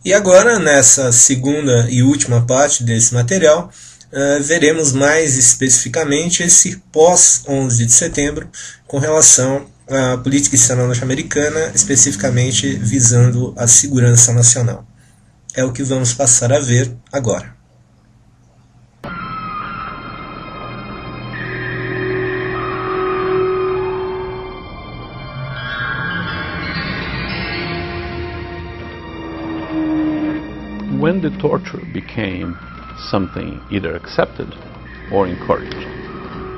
E agora, nessa segunda e última parte desse material, veremos mais especificamente esse pós-11 de setembro com relação à política externa norte-americana, especificamente visando a segurança nacional. É o que vamos passar a ver agora. When the torture became something either accepted or encouraged?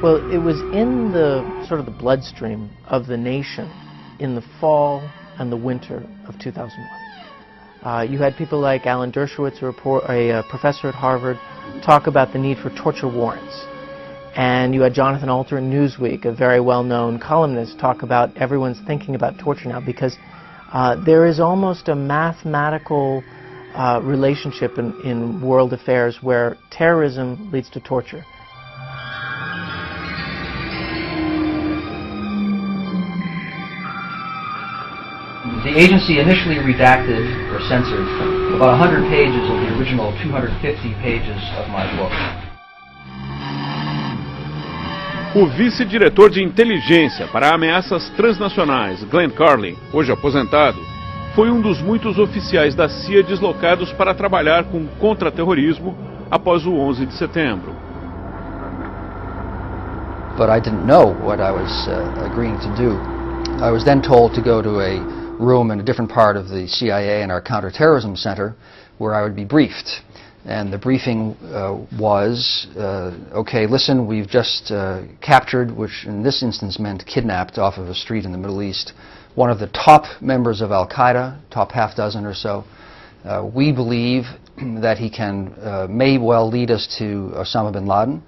Well, it was in the sort of the bloodstream of the nation in the fall and the winter of 2001. You had people like Alan Dershowitz, a professor at Harvard, talk about the need for torture warrants. And you had Jonathan Alter in Newsweek, a very well-known columnist, talk about everyone's thinking about torture now because there is almost a mathematical relationship in world affairs where terrorism leads to torture. The agency initially redacted or censored about 100 pages of the original 250 pages of my book. O vice-diretor de inteligência para ameaças transnacionais, Glenn Carlin, hoje aposentado, foi dos muitos oficiais da CIA deslocados para trabalhar com contra-terrorismo após o 11 de setembro. But I didn't know what I was agreeing to do. I was then told to go to a room in a different part of the CIA in our counterterrorism center where I would be briefed. And the briefing was, okay, listen, we've just captured, which in this instance meant kidnapped off of a street in the Middle East, one of the top members of Al-Qaeda, top half dozen or so. We believe that he may well lead us to Osama bin Laden.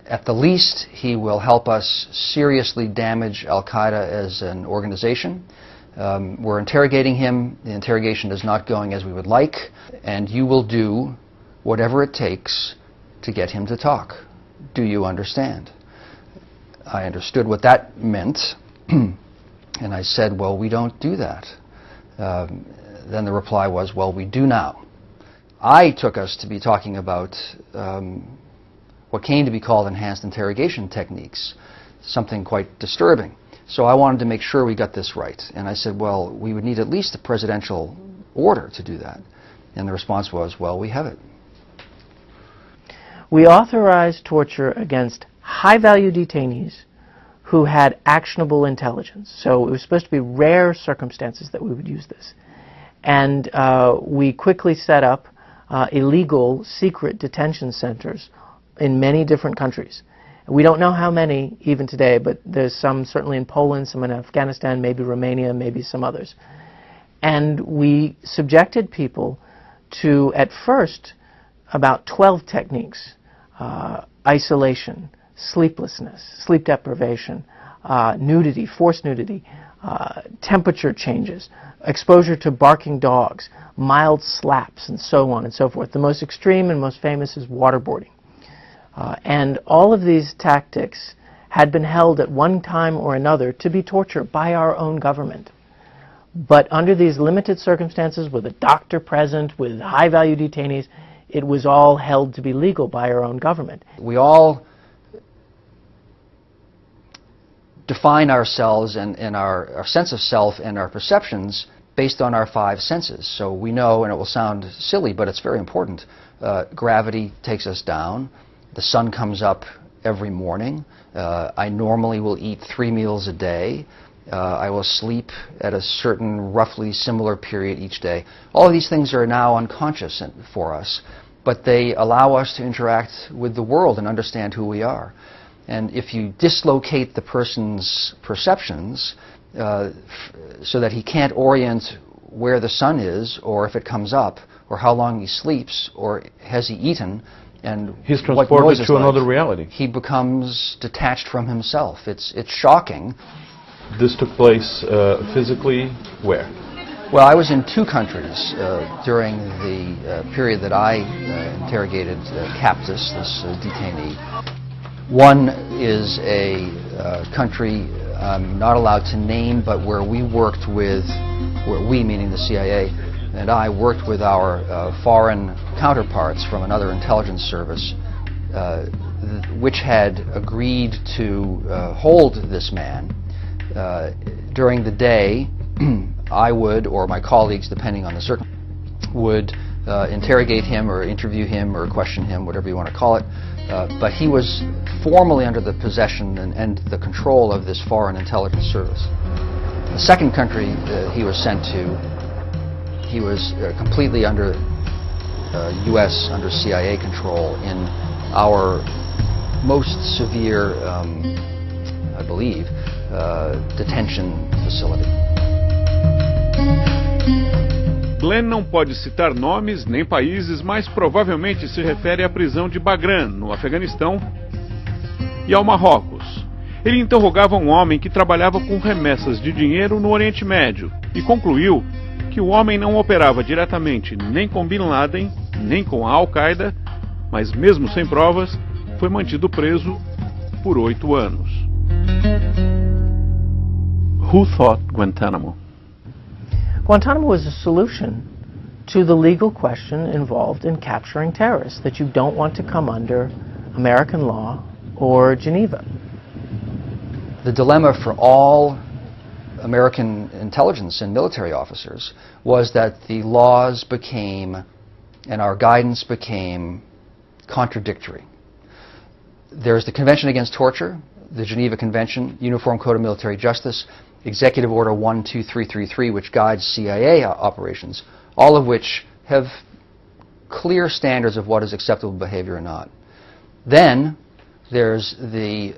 At the least, he will help us seriously damage Al-Qaeda as an organization. We're interrogating him. The interrogation is not going as we would like, and you will do whatever it takes to get him to talk. Do you understand? I understood what that meant. And I said, well, we don't do that. Then the reply was, well, we do now. I took us to be talking about what came to be called enhanced interrogation techniques, something quite disturbing. So I wanted to make sure we got this right. And I said, well, we would need at least a presidential order to do that. And the response was, well, we have it. We authorized torture against high-value detainees who had actionable intelligence. So it was supposed to be rare circumstances that we would use this. And we quickly set up illegal, secret detention centers in many different countries. We don't know how many even today, but there's some certainly in Poland, some in Afghanistan, maybe Romania, maybe some others. And we subjected people to, at first, about 12 techniques: isolation, sleeplessness, sleep deprivation, nudity, forced nudity, temperature changes, exposure to barking dogs, mild slaps, and so on and so forth. The most extreme and most famous is waterboarding. And all of these tactics had been held at one time or another to be torture by our own government. But under these limited circumstances, with a doctor present, with high-value detainees, it was all held to be legal by our own government. We all define ourselves and our sense of self and our perceptions based on our five senses. So we know, and it will sound silly, but it's very important, gravity takes us down. The sun comes up every morning. I normally will eat 3 meals a day. I will sleep at a certain roughly similar period each day. All of these things are now unconscious for us, but they allow us to interact with the world and understand who we are. And if you dislocate the person's perceptions so that he can't orient where the sun is, or if it comes up, or how long he sleeps, or has he eaten, and he's transported to another reality. He becomes detached from himself. It's shocking. This took place physically where? Well, I was in 2 countries during the period that I interrogated Captus, this detainee. One is a country I'm not allowed to name, but where we worked with, where we, meaning the CIA, and I worked with our foreign counterparts from another intelligence service which had agreed to hold this man. During the day, I would, or my colleagues, depending on the circumstances, would interrogate him or interview him or question him, whatever you want to call it. But he was formally under the possession and the control of this foreign intelligence service. The second country he was sent to, he was completely under U.S., under CIA control in our most severe, I believe, detention facility. Glenn não pode citar nomes nem países, mas provavelmente se refere à prisão de Bagram, no Afeganistão, e ao Marrocos. Ele interrogava um homem que trabalhava com remessas de dinheiro no Oriente Médio e concluiu que o homem não operava diretamente nem com Bin Laden, nem com a Al-Qaeda, mas mesmo sem provas, foi mantido preso por 8 anos. Who thought Guantanamo? Guantanamo was a solution to the legal question involved in capturing terrorists, that you don't want to come under American law or Geneva. The dilemma for all American intelligence and military officers was that the laws became, and our guidance became, contradictory. There's the Convention Against Torture, the Geneva Convention, Uniform Code of Military Justice, Executive Order 12333, which guides CIA operations, all of which have clear standards of what is acceptable behavior or not. Then there's the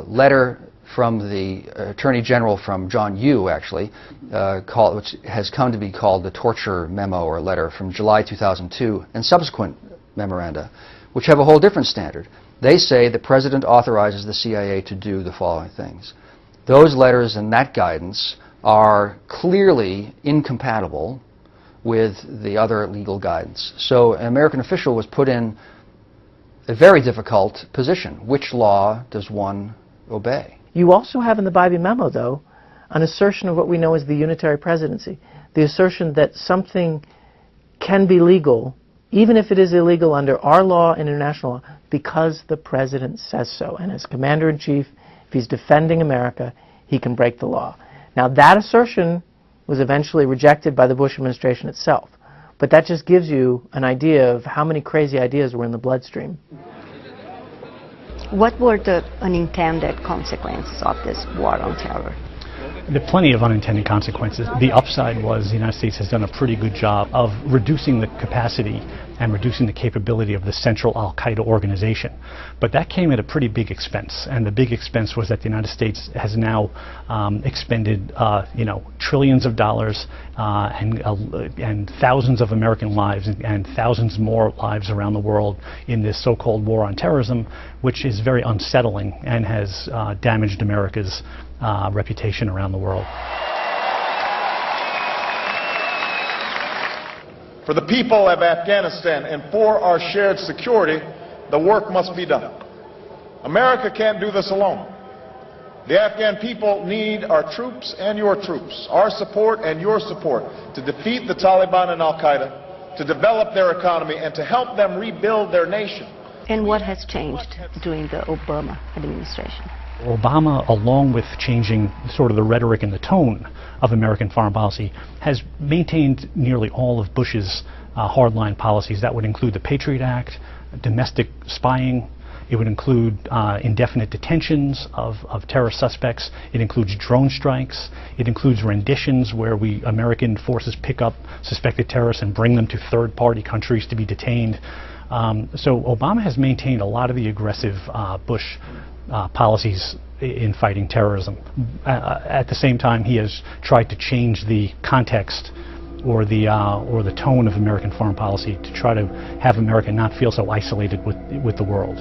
letter from the Attorney General from John Yoo, actually, which has come to be called the Torture Memo or letter from July 2002, and subsequent memoranda, which have a whole different standard. They say the President authorizes the CIA to do the following things. Those letters and that guidance are clearly incompatible with the other legal guidance. So an American official was put in a very difficult position. Which law does one obey? You also have in the Bybee Memo, though, an assertion of what we know as the unitary presidency, the assertion that something can be legal, even if it is illegal under our law and international law, because the President says so. And as Commander-in-Chief, if he's defending America, he can break the law. Now, that assertion was eventually rejected by the Bush administration itself. But that just gives you an idea of how many crazy ideas were in the bloodstream. What were the unintended consequences of this war on terror? There are plenty of unintended consequences. The upside was the United States has done a pretty good job of reducing the capacity and reducing the capability of the central Al-Qaeda organization. But that came at a pretty big expense, and the big expense was that the United States has now expended trillions of dollars and thousands of American lives and thousands more lives around the world in this so-called war on terrorism, which is very unsettling and has damaged America's reputation around the world. For the people of Afghanistan and for our shared security, the work must be done. America can't do this alone. The Afghan people need our troops and your troops, our support and your support, to defeat the Taliban and Al-Qaeda, to develop their economy, and to help them rebuild their nation. And what has changed during the Obama administration? Obama, along with changing sort of the rhetoric and the tone of American foreign policy, has maintained nearly all of Bush's hardline policies. That would include the Patriot Act, domestic spying. It would include indefinite detentions of terrorist suspects. It includes drone strikes. It includes renditions where American forces pick up suspected terrorists and bring them to third-party countries to be detained. So Obama has maintained a lot of the aggressive Bush policies in fighting terrorism. At the same time, he has tried to change the context or the tone of American foreign policy to try to have America not feel so isolated with the world.